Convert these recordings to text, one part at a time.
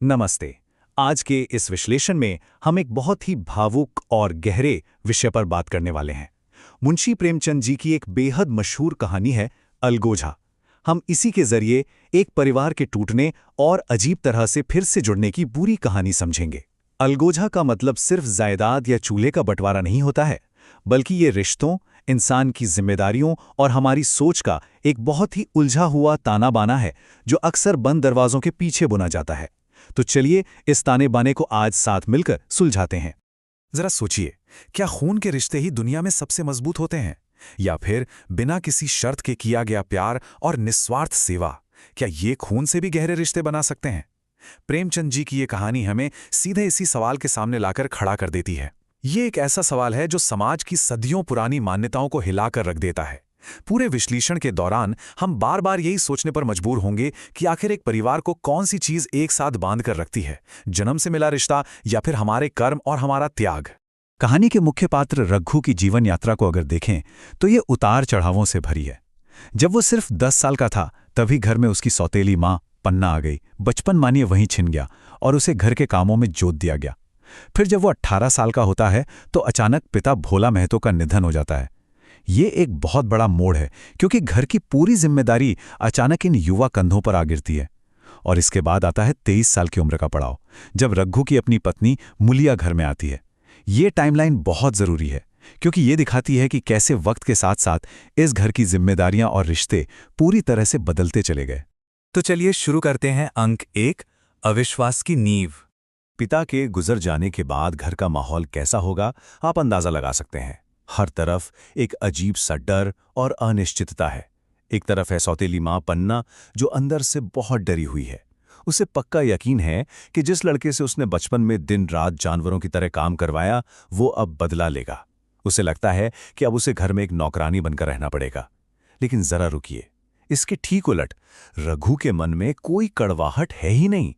नमस्ते। आज के इस विश्लेषण में हम एक बहुत ही भावुक और गहरे विषय पर बात करने वाले हैं। मुंशी प्रेमचंद जी की एक बेहद मशहूर कहानी है अलगोजा। हम इसी के जरिए एक परिवार के टूटने और अजीब तरह से फिर से जुड़ने की पूरी कहानी समझेंगे। अलगोजा का मतलब सिर्फ जायदाद या चूल्हे का बंटवारा नहीं होता है, बल्कि ये रिश्तों, इंसान की जिम्मेदारियों और हमारी सोच का एक बहुत ही उलझा हुआ ताना बाना है, जो अक्सर बंद दरवाजों के पीछे बुना जाता है। तो चलिए इस ताने बाने को आज साथ मिलकर सुलझाते हैं। जरा सोचिए, क्या खून के रिश्ते ही दुनिया में सबसे मजबूत होते हैं, या फिर बिना किसी शर्त के किया गया प्यार और निस्वार्थ सेवा, क्या ये खून से भी गहरे रिश्ते बना सकते हैं? प्रेमचंद जी की ये कहानी हमें सीधे इसी सवाल के सामने लाकर खड़ा कर देती है। ये एक ऐसा सवाल है जो समाज की सदियों पुरानी मान्यताओं को हिलाकर रख देता है। पूरे विश्लेषण के दौरान हम बार बार यही सोचने पर मजबूर होंगे कि आखिर एक परिवार को कौन सी चीज एक साथ बांध कर रखती है, जन्म से मिला रिश्ता या फिर हमारे कर्म और हमारा त्याग। कहानी के मुख्य पात्र रघु की जीवन यात्रा को अगर देखें तो ये उतार चढ़ावों से भरी है। जब वो सिर्फ 10 साल का था तभी घर में उसकी सौतेली माँ पन्ना आ गई। बचपन मानिए वहीं छिन गया और उसे घर के कामों में जोत दिया गया। फिर जब वो 18 साल का होता है तो अचानक पिता भोला महतो का निधन हो जाता है। ये एक बहुत बड़ा मोड़ है, क्योंकि घर की पूरी जिम्मेदारी अचानक इन युवा कंधों पर आ गिरती है। और इसके बाद आता है 23 साल की उम्र का पड़ाव, जब रघु की अपनी पत्नी मुलिया घर में आती है। ये टाइमलाइन बहुत जरूरी है, क्योंकि ये दिखाती है कि कैसे वक्त के साथ साथ इस घर की जिम्मेदारियां और रिश्ते पूरी तरह से बदलते चले गए। तो चलिए शुरू करते हैं। अंक 1, अविश्वास की नींव। पिता के गुजर जाने के बाद घर का माहौल कैसा होगा, आप अंदाजा लगा सकते हैं। हर तरफ एक अजीब सा डर और अनिश्चितता है। एक तरफ है सौतेली माँ पन्ना, जो अंदर से बहुत डरी हुई है। उसे पक्का यकीन है कि जिस लड़के से उसने बचपन में दिन रात जानवरों की तरह काम करवाया, वो अब बदला लेगा। उसे लगता है कि अब उसे घर में एक नौकरानी बनकर रहना पड़ेगा। लेकिन जरा रुकिए, इसके ठीक उलट रघु के मन में कोई कड़वाहट है ही नहीं।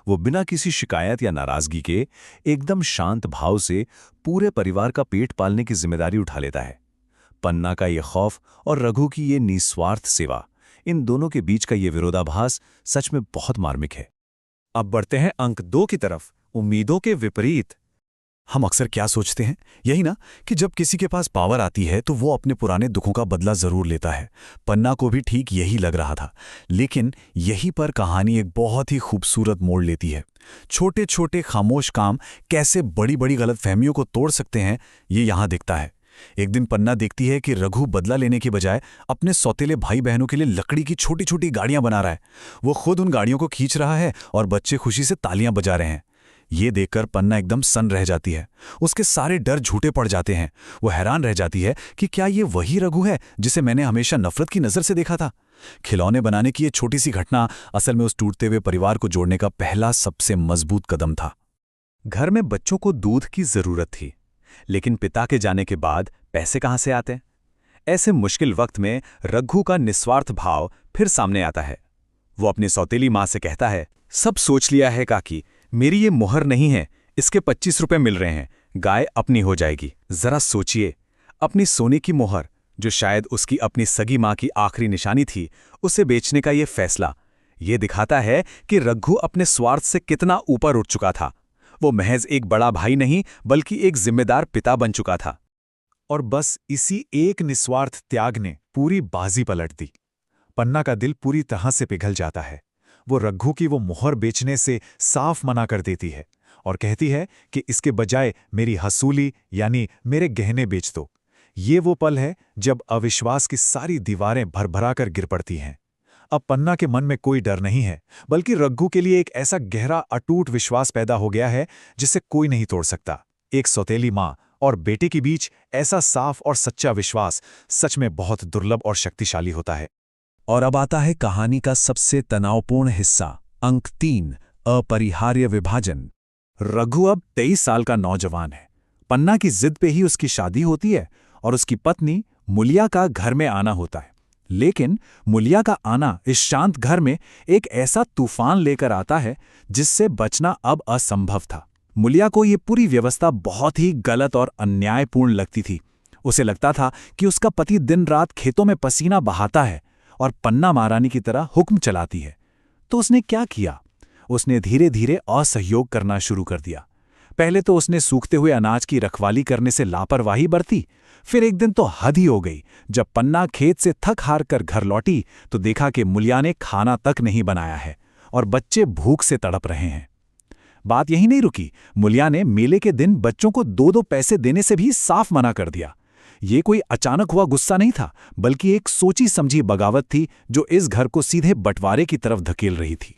वो बिना किसी शिकायत या नाराजगी के एकदम शांत भाव से पूरे परिवार का पेट पालने की जिम्मेदारी उठा लेता है। पन्ना का ये खौफ और रघु की ये निस्वार्थ सेवा, इन दोनों के बीच का ये विरोधाभास सच में बहुत मार्मिक है। अब बढ़ते हैं अंक 2 की तरफ, उम्मीदों के विपरीत। हम अक्सर क्या सोचते हैं, यही ना, कि जब किसी के पास पावर आती है तो वो अपने पुराने दुखों का बदला जरूर लेता है। पन्ना को भी ठीक यही लग रहा था, लेकिन यहीं पर कहानी एक बहुत ही खूबसूरत मोड़ लेती है। छोटे छोटे खामोश काम कैसे बड़ी बड़ी गलतफहमियों को तोड़ सकते हैं, ये यहाँ दिखता है। एक दिन पन्ना देखती है कि रघु बदला लेने की बजाय अपने सौतेले भाई बहनों के लिए लकड़ी की छोटी छोटी गाड़ियां बना रहा है। वो खुद उन गाड़ियों को खींच रहा है और बच्चे खुशी से तालियां बजा रहे हैं। ये देखकर पन्ना एकदम सन्न रह जाती है। उसके सारे डर झूठे पड़ जाते हैं। वो हैरान रह जाती है कि क्या ये वही रघु है जिसे मैंने हमेशा नफरत की नजर से देखा था। खिलौने बनाने की ये छोटी सी घटना असल में उस टूटते हुए परिवार को जोड़ने का पहला सबसे मजबूत कदम था। घर में बच्चों को दूध की जरूरत थी, लेकिन पिता के जाने के बाद पैसे कहां से आते? ऐसे मुश्किल वक्त में रघु का निस्वार्थ भाव फिर सामने आता है। वो अपनी सौतेली मां से कहता है, सब सोच लिया है काकी, मेरी ये मोहर नहीं है, इसके 25 रुपए मिल रहे हैं, गाय अपनी हो जाएगी। जरा सोचिए, अपनी सोने की मोहर, जो शायद उसकी अपनी सगी मां की आखिरी निशानी थी, उसे बेचने का ये फैसला। ये दिखाता है कि रघु अपने स्वार्थ से कितना ऊपर उठ चुका था। वो महज एक बड़ा भाई नहीं, बल्कि एक जिम्मेदार पिता बन चुका था। और बस इसी एक निस्वार्थ त्याग ने पूरी बाजी पलट दी। पन्ना का दिल पूरी तरह से पिघल जाता है। वो रघु की वो मोहर बेचने से साफ मना कर देती है और कहती है कि इसके बजाय मेरी हसूली यानी मेरे गहने बेच दो। ये वो पल है जब अविश्वास की सारी दीवारें भरभरा कर गिर पड़ती हैं। अब पन्ना के मन में कोई डर नहीं है, बल्कि रघु के लिए एक ऐसा गहरा अटूट विश्वास पैदा हो गया है जिसे कोई नहीं तोड़ सकता। एक सौतेली माँ और बेटे के बीच ऐसा साफ और सच्चा विश्वास सच में बहुत दुर्लभ और शक्तिशाली होता है। और अब आता है कहानी का सबसे तनावपूर्ण हिस्सा, अंक 3, अपरिहार्य विभाजन। रघु अब 23 साल का नौजवान है। पन्ना की जिद पे ही उसकी शादी होती है और उसकी पत्नी मुलिया का घर में आना होता है। लेकिन मुलिया का आना इस शांत घर में एक ऐसा तूफान लेकर आता है जिससे बचना अब असंभव था। मुलिया को ये पूरी व्यवस्था बहुत ही गलत और अन्यायपूर्ण लगती थी। उसे लगता था कि उसका पति दिन रात खेतों में पसीना बहाता है और पन्ना महारानी की तरह हुक्म चलाती है। तो उसने क्या किया? उसने धीरे धीरे असहयोग करना शुरू कर दिया। पहले तो उसने सूखते हुए अनाज की रखवाली करने से लापरवाही बरती। फिर एक दिन तो हद ही हो गई। जब पन्ना खेत से थक हार कर घर लौटी तो देखा कि मुलिया ने खाना तक नहीं बनाया है और बच्चे भूख से तड़प रहे हैं। बात यही नहीं रुकी। मुलिया ने मेले के दिन बच्चों को 2-2 पैसे देने से भी साफ मना कर दिया। ये कोई अचानक हुआ गुस्सा नहीं था, बल्कि एक सोची समझी बगावत थी जो इस घर को सीधे बंटवारे की तरफ धकेल रही थी।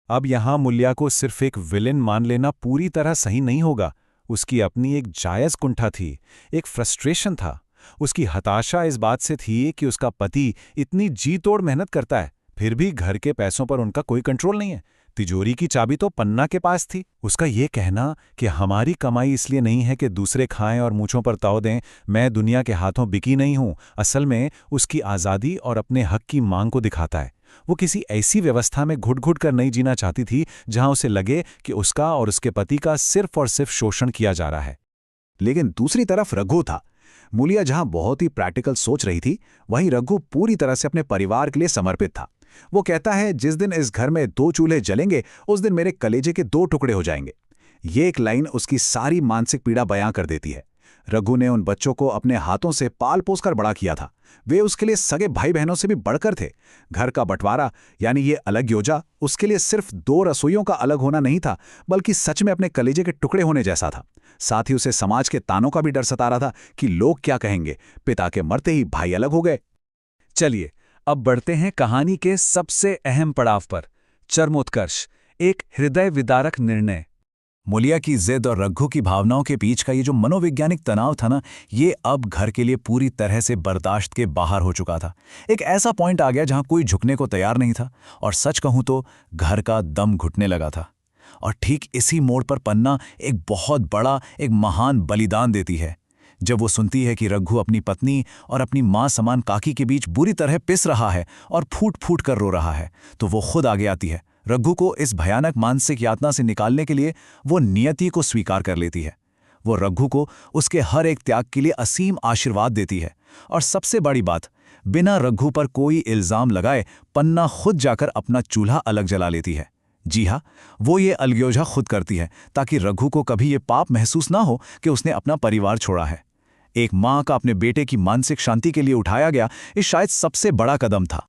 अब यहां मुलिया को सिर्फ एक विलेन मान लेना पूरी तरह सही नहीं होगा। उसकी अपनी एक जायज़ कुंठा थी, एक फ्रस्ट्रेशन था। उसकी हताशा इस बात से थी कि उसका पति इतनी जी तोड़ मेहनत करता है, फिर भी घर के पैसों पर उनका कोई कंट्रोल नहीं है। तिजोरी की चाबी तो पन्ना के पास थी। उसका ये कहना कि हमारी कमाई इसलिए नहीं है कि दूसरे खाएं और मूंछों पर ताव दें, मैं दुनिया के हाथों बिकी नहीं हूं, असल में उसकी आज़ादी और अपने हक की मांग को दिखाता है। वो किसी ऐसी व्यवस्था में घुट-घुट कर नहीं जीना चाहती थी जहां उसे लगे कि उसका और उसके पति का सिर्फ और सिर्फ शोषण किया जा रहा है। लेकिन दूसरी तरफ रघु था। मुलिया जहां बहुत ही प्रैक्टिकल सोच रही थी, वहीं रघु पूरी तरह से अपने परिवार के लिए समर्पित था। वो कहता है, जिस दिन इस घर में 2 चूल्हे जलेंगे उस दिन मेरे कलेजे के 2 टुकड़े हो जाएंगे। ये एक लाइन उसकी सारी मानसिक पीड़ा बयां कर देती है। रघु ने उन बच्चों को अपने हाथों से पाल पोस कर बड़ा किया था। वे उसके लिए सगे भाई बहनों से भी बढ़कर थे। घर का बंटवारा यानी ये अलग योजना उसके लिए सिर्फ 2 रसोइयों का अलग होना नहीं था, बल्कि सच में अपने कलेजे के टुकड़े होने जैसा था। साथ ही उसे समाज के तानों का भी डर सता रहा था कि लोग क्या कहेंगे, पिता के मरते ही भाई अलग हो गए। चलिए अब बढ़ते हैं कहानी के सबसे अहम पड़ाव पर, चरमोत्कर्ष, एक हृदय विदारक निर्णय। मुलिया की जिद और रघु की भावनाओं के बीच का ये जो मनोवैज्ञानिक तनाव था ना, ये अब घर के लिए पूरी तरह से बर्दाश्त के बाहर हो चुका था। एक ऐसा पॉइंट आ गया जहां कोई झुकने को तैयार नहीं था और सच कहूं तो घर का दम घुटने लगा था। और ठीक इसी मोड़ पर पन्ना एक बहुत बड़ा, एक महान बलिदान देती है। जब वो सुनती है कि रघु अपनी पत्नी और अपनी मां समान काकी के बीच बुरी तरह पिस रहा है और फूट फूट कर रो रहा है, तो वो खुद आगे आती है। रघु को इस भयानक मानसिक यातना से निकालने के लिए वो नियति को स्वीकार कर लेती है। वो रघु को उसके हर एक त्याग के लिए असीम आशीर्वाद देती है। और सबसे बड़ी बात, बिना रघु पर कोई इल्जाम लगाए पन्ना खुद जाकर अपना चूल्हा अलग जला लेती है। जी हाँ, वो ये अलगयोजा खुद करती है ताकि रघु को कभी ये पाप महसूस ना हो कि उसने अपना परिवार छोड़ा है। एक माँ का अपने बेटे की मानसिक शांति के लिए उठाया गया ये शायद सबसे बड़ा कदम था।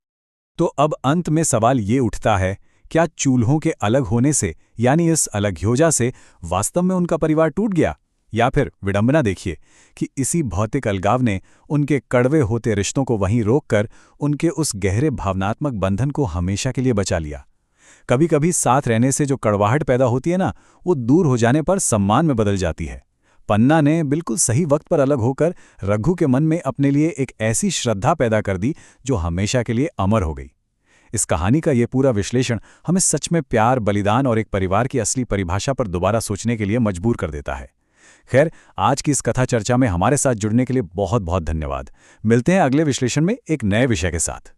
तो अब अंत में सवाल ये उठता है, क्या चूल्हों के अलग होने से, यानी इस अलगयोजा से, वास्तव में उनका परिवार टूट गया? या फिर विडंबना देखिए कि इसी भौतिक अलगाव ने उनके कड़वे होते रिश्तों को वहीं रोककर उनके उस गहरे भावनात्मक बंधन को हमेशा के लिए बचा लिया। कभी कभी साथ रहने से जो कड़वाहट पैदा होती है ना, वो दूर हो जाने पर सम्मान में बदल जाती है। पन्ना ने बिल्कुल सही वक्त पर अलग होकर रघु के मन में अपने लिए एक ऐसी श्रद्धा पैदा कर दी जो हमेशा के लिए अमर हो गई। इस कहानी का ये पूरा विश्लेषण हमें सच में प्यार, बलिदान और एक परिवार की असली परिभाषा पर दोबारा सोचने के लिए मजबूर कर देता है। खैर, आज की इस कथा चर्चा में हमारे साथ जुड़ने के लिए बहुत बहुत धन्यवाद। मिलते हैं अगले विश्लेषण में एक नए विषय के साथ।